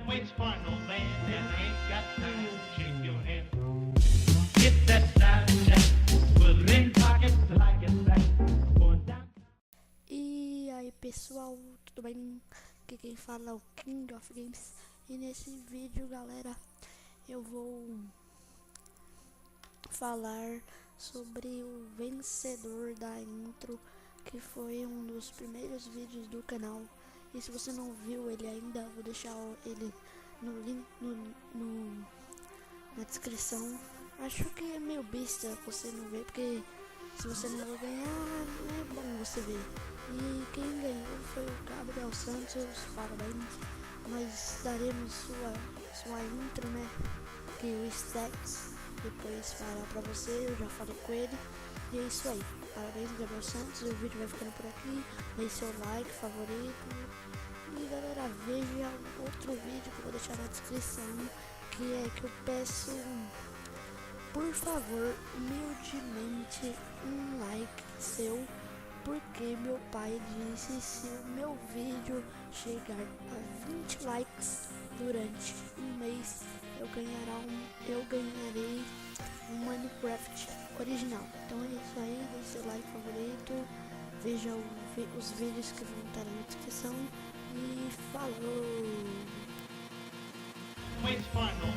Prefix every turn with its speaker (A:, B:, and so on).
A: waits for no man and ain't got time to shake your hand. Get that style check, put it in pockets like it's back. Going down.
B: E aí pessoal, tudo bem? Aqui quem fala é o King of Games. E nesse vídeo, galera, eu vou falar sobre o vencedor da intro, que foi um dos primeiros vídeos do canal. E se você não viu ele ainda, vou deixar ele no link na descrição. Acho que é meio besta você não ver, porque se você não vai ganhar, não é bom você ver. E quem ganhou foi o Gabriel Santos, parabéns. Nós daremos sua intro, né? Que o Stacks depois fará pra você, eu já falei com ele. E é isso aí, parabéns Gabriel Santos, o vídeo vai ficando por aqui. Deixe seu like, favorito. E galera, veja outro vídeo que eu vou deixar na descrição, que é que eu peço, por favor, humildemente, um like seu, porque meu pai disse: se o meu vídeo chegar a 20 likes durante um mês, eu ganharei um Minecraft original. Então é isso aí, deixe seu like favorito, veja os vídeos que vão estar na descrição e falou!
A: Waits for no